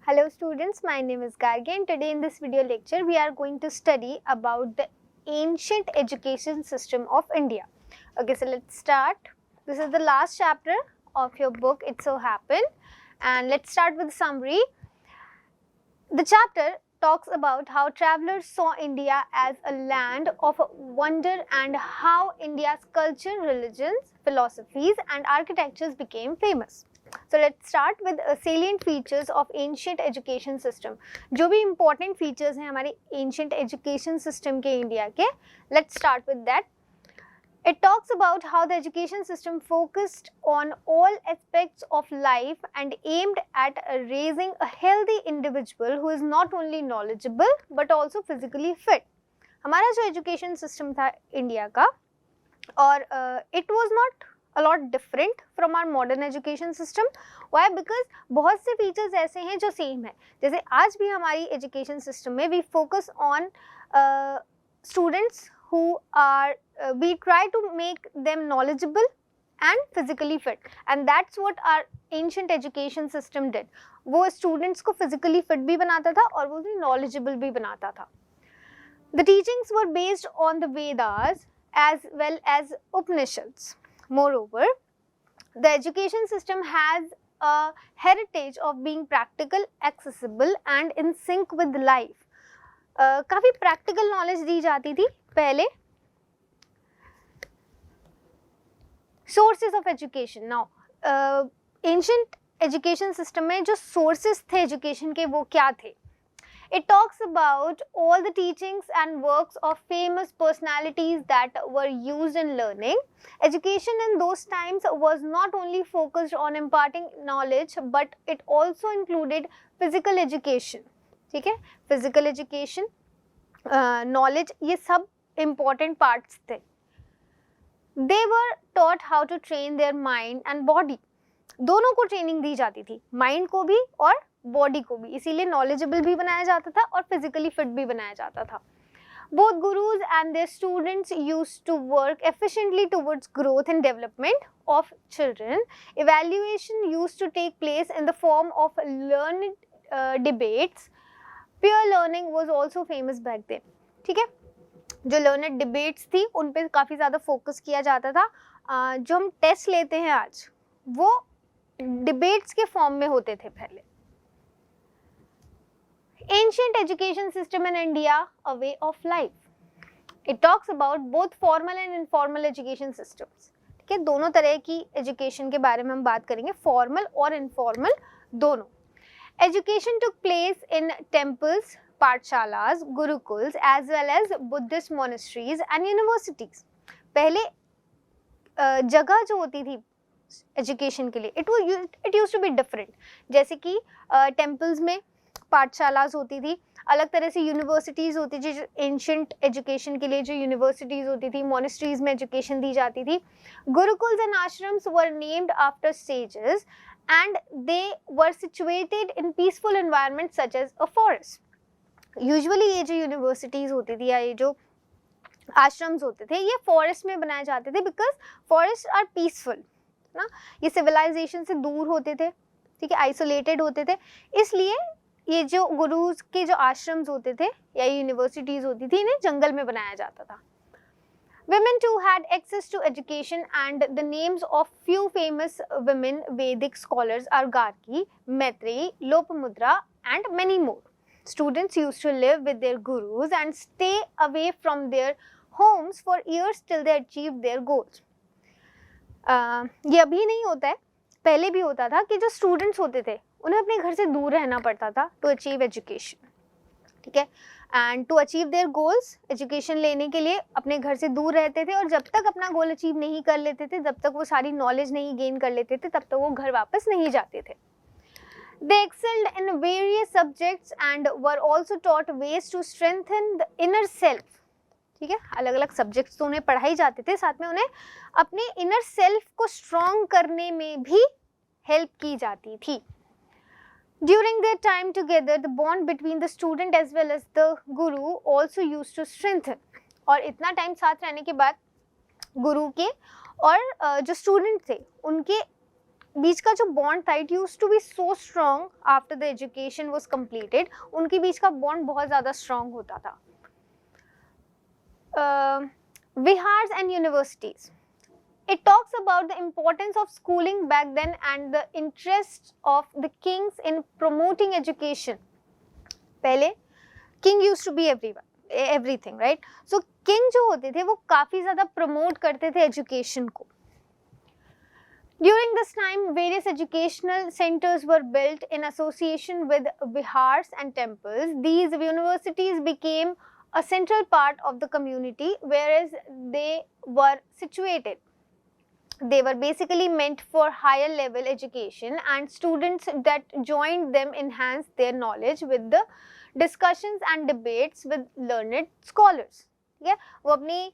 Hello students, my name is Gargi and today in this video lecture we are going to study about the ancient education system of India. Okay, so let's start. This is the last chapter of your book, It So Happened, and let's start with summary. The chapter talks about how travelers saw India as a land of wonder and how India's culture, religions, philosophies and architectures became famous. So let's start with salient features of ancient education system. जो भी important features हैं हमारे ancient education system के India के, let's start with that. It talks about how the education system focused on all aspects of life and aimed at raising a healthy individual who is not only knowledgeable but also physically fit. हमारा जो education system था India का, और it was not a lot different from our modern education system. Why? Because बहुत से features ऐसे हैं जो same है. जैसे आज भी हमारी education system में we focus on students who are we try to make them knowledgeable and physically fit, and that's what our ancient education system did. वो students को physically fit भी बनाता था और वो भी knowledgeable भी बनाता था. The teachings were based on the Vedas as well as Upanishads. Moreover, the education system has a heritage of being practical, accessible and in sync with life. काफ़ी practical knowledge दी जाती थी पहले. Sources of education. Now, ancient education system में जो sources थे education के वो क्या थे? It talks about all the teachings and works of famous personalities that were used in learning. Education in those times was not only focused on imparting knowledge, but it also included physical education. ठीक है? Physical education, knowledge, ये सब important parts थे. They were taught how to train their mind and body. दोनों को training दी जाती थी, mind को भी और बॉडी को भी, इसीलिए नॉलेजेबल भी बनाया जाता था और फिजिकली फिट भी बनाया जाता था. Both gurus and their students used to work efficiently towards growth and development of children. Evaluation used to take place in the form of learned debates. Peer learning was also famous back then. ठीक है, जो learned debates थी उन पे काफ़ी ज़्यादा focus किया जाता था. जो हम टेस्ट लेते हैं आज वो डिबेट्स के फॉर्म में होते थे पहले. Ancient education system in India, a way of life. It talks about both formal and informal education systems. ठीक है, दोनों तरह की education के बारे में हम बात करेंगे, formal और informal दोनों. Education took place in temples, pathshalas, gurukuls as well as Buddhist monasteries and universities. पहले जगह जो होती थी एजुकेशन के लिए it use to be different. जैसे कि टेम्पल्स में पाठशालाज होती थी, अलग तरह से यूनिवर्सिटीज़ होती थी. एंशियंट एजुकेशन के लिए जो यूनिवर्सिटीज़ होती थी, मोनेस्ट्रीज में एजुकेशन दी जाती थी. Gurukuls and ashrams were named after sages and they were situated in peaceful environment such as a forest. Usually ये जो यूनिवर्सिटीज़ होती थी या ये जो आश्रम्स होते थे ये फॉरेस्ट में बनाए जाते थे, बिकॉज फॉरेस्ट आर पीसफुल ना, ये सिविलाइजेशन से दूर होते थे, ठीक है, आइसोलेटेड होते थे. इसलिए ये जो गुरुज के जो आश्रम्स होते थे या यूनिवर्सिटीज़ होती थी इन्हें जंगल में बनाया जाता था. Women too had access to education and the names of few famous women Vedic scholars are Gargi, Maitreyi, Lopamudra and many more. Students used to live with their gurus and stay away from their homes for years till they achieved their goals. ये अभी नहीं होता है, पहले भी होता था कि जो स्टूडेंट्स होते थे उन्हें अपने घर से दूर रहना पड़ता था टू अचीव एजुकेशन. ठीक है, and to achieve their goals, education लेने के लिए अपने घर से दूर रहते थे और जब तक अपना गोल अचीव नहीं कर लेते थे, जब तक वो सारी नॉलेज नहीं गेन कर लेते थे, तब तक वो घर वापस नहीं जाते थे. They excelled in various subjects and were also taught ways to strengthen the inner self. ठीक है, अलग अलग सब्जेक्ट्स तो उन्हें पढ़ाई जाते थे, साथ में उन्हें अपने इनर सेल्फ को स्ट्रॉन्ग करने में भी हेल्प की जाती थी. During their time together, the bond between the student as well as the guru also used to strengthen. और इतना टाइम साथ रहने के बाद गुरु के और जो स्टूडेंट थे उनके बीच का जो बॉन्ड था, it used to be so strong after the education was completed, उनके बीच का बॉन्ड बहुत ज़्यादा स्ट्रॉन्ग होता था. Vihars and universities. It talks about the importance of schooling back then and the interest of the kings in promoting education. पहले king used to be everything, right? So king जो होते थे वो काफ़ी ज़्यादा promote करते थे education को. During this time, various educational centers were built in association with vihars and temples. These universities became a central part of the community whereas they were situated. They were basically meant for higher level education, and students that joined them enhanced their knowledge with the discussions and debates with learned scholars. ठीक है, वो अपनी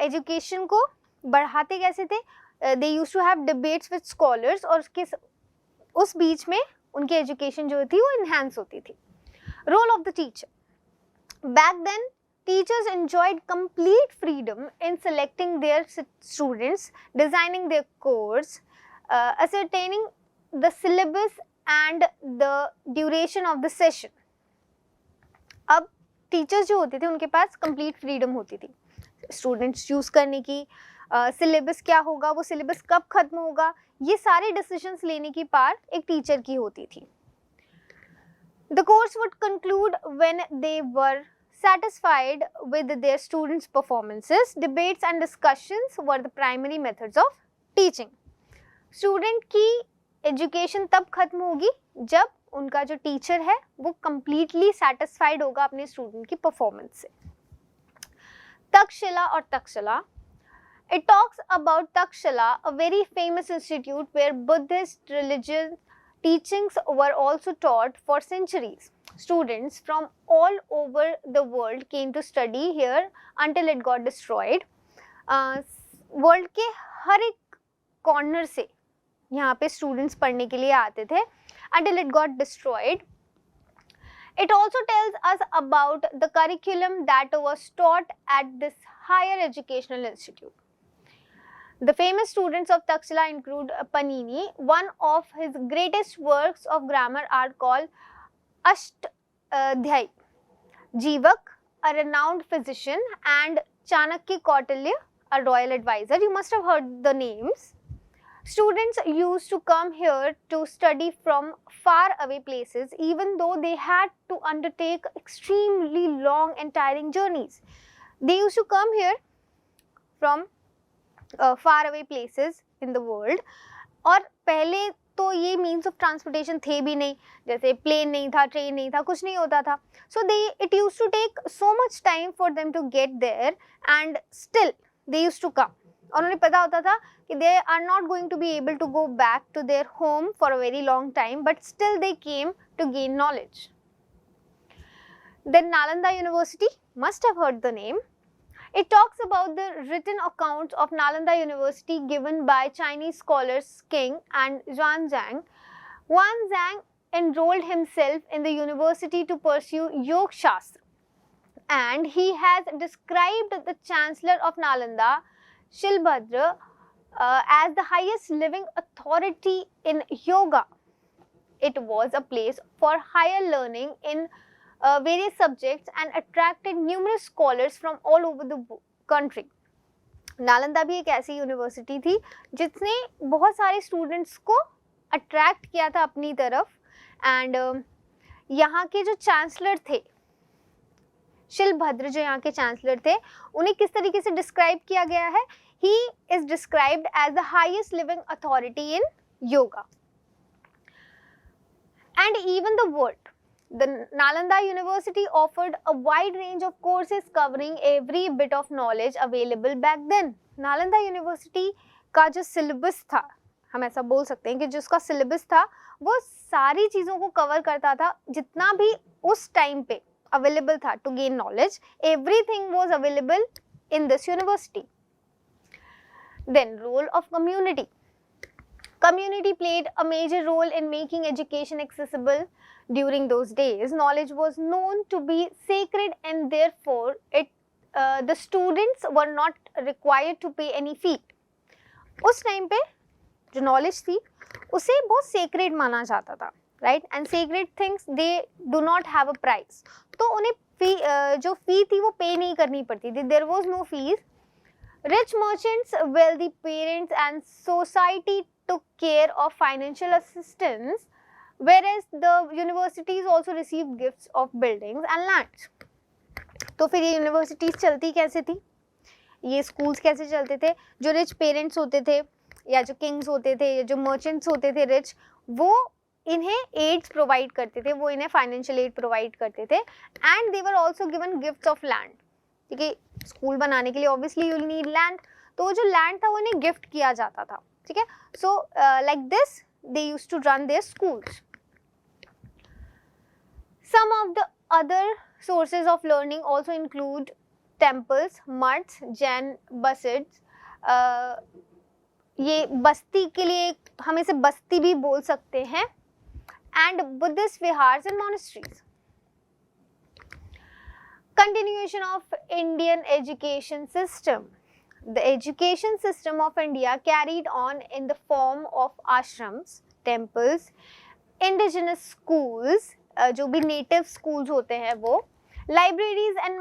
education को बढ़ाते कैसे थे? They used to have debates with scholars और उस बीच में उनकी education जो थी वो enhance होती थी. Role of the teacher. Back then, teachers enjoyed complete freedom in selecting their students, designing their course, ascertaining the syllabus and the duration of the session. अब teachers जो होते थे उनके पास complete freedom होती थी students choose करने की, syllabus क्या होगा, वो syllabus कब खत्म होगा, ये सारे decisions लेने की part एक teacher की होती थी. The course would conclude when they were satisfied with their students' performances. Debates and discussions were the primary methods of teaching. Student की education तब खत्म होगी जब उनका जो teacher है वो completely satisfied होगा अपने student की performance से. Takshila और Takshila. It talks about Takshila, a very famous institute where Buddhist religion teachings were also taught for centuries. Students from all over the world came to study here until it got destroyed. World के हर एक corner से यहाँ पे students पढ़ने के लिए आते थे until it got destroyed. It also tells us about the curriculum that was taught at this higher educational institute. The famous students of Takshila include Panini. One of his greatest works of grammar are called Ashtadhyayi, Jivak, a renowned physician, and Chanakya Kautilya, a royal advisor. You must have heard the names. Students used to come here to study from far away places, even though they had to undertake extremely long and tiring journeys. They used to come here from far away places in the world. और पहले तो ये means of transportation थे भी नहीं, जैसे plane नहीं था, train नहीं था, कुछ नहीं होता था. So it used to take so much time for them to get there, and still they used to come. और उन्हें पता होता था कि they are not going to be able to go back to their home for a very long time, but still they came to gain knowledge. Then Nalanda University, must have heard the name. It talks about the written accounts of Nalanda University given by Chinese scholars King and Xuanzang. Xuanzang enrolled himself in the university to pursue Yoga Shastra, and he has described the Chancellor of Nalanda, Shilbhadra, as the highest living authority in yoga. It was a place for higher learning in various subjects and attracted numerous scholars from all over the country. Nalanda भी एक ऐसी university थी जिसने बहुत सारे students को attract किया था अपनी तरफ. एंड यहाँ के जो चांसलर थे, शिलभद्र जो यहाँ के चांसलर थे, उन्हें किस तरीके से डिस्क्राइब किया गया है? He is described as the highest living authority in yoga. And even the world. The Nalanda University offered a wide range of courses covering every bit of knowledge available back then. Nalanda University का जो syllabus था, हम ऐसा बोल सकते हैं कि जो उसका syllabus था वो सारी चीज़ों को cover करता था जितना भी उस time पे available था to gain knowledge. Everything was available in this university. Then role of community. Community played a major role in making education accessible. During those days, knowledge was known to be sacred, and therefore the students were not required to pay any fee. उस time पे जो knowledge थी उसे बहुत sacred माना जाता था, right, and sacred things they do not have a price, तो उन्हें जो फी थी वो पे नहीं करनी पड़ती थी, there was no fees. Rich merchants, wealthy parents and society took care of financial assistance, whereas the universities also received gifts of buildings and lands. तो फिर ये यूनिवर्सिटीज चलती कैसे थी, ये स्कूल्स कैसे चलते थे? जो रिच पेरेंट्स होते थे या जो किंग्स होते थे या जो मर्चेंट्स होते थे रिच, वो इन्हें एड्स प्रोवाइड करते थे, वो इन्हें फाइनेंशियल एड प्रोवाइड करते थे, and they were also given gifts of land. ठीक है, स्कूल बनाने के लिए ऑब्वियसली यू नीड लैंड, तो जो लैंड था वो इन्हें गिफ्ट किया जाता था. ठीक है, so like this they used to run their schools. Some of the other sources of learning also include temples, mudds, Jain basids. ये बस्ती के लिए हम इसे बस्ती भी बोल सकते हैं, and Buddhist vihars and monasteries. Continuation of Indian education system. The education system of India carried on in the form of ashrams, temples, indigenous schools, जो भी native schools होते हैं वो, libraries and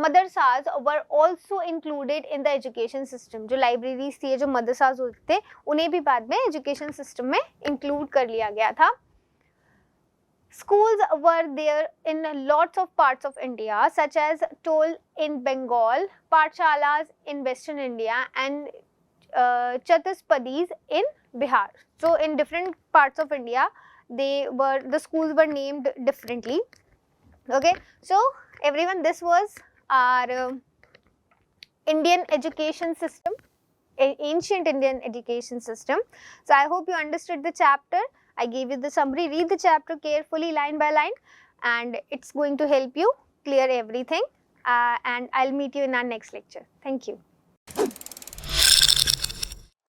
madrasas were also included in the education system. जो libraries थी, जो madrasas होते थे, उन्हें भी बाद में education system में include कर लिया गया था. Schools were there in lots of parts of India, such as Tol in Bengal, Pathshalas in Western India, and Chatuspadis in Bihar. So in different parts of India, the schools were named differently. Okay, so everyone, this was our Indian education system, ancient Indian education system. So I hope you understood the chapter. I gave you the summary. Read the chapter carefully line by line, and it's going to help you clear everything, and I'll meet you in our next lecture. Thank you.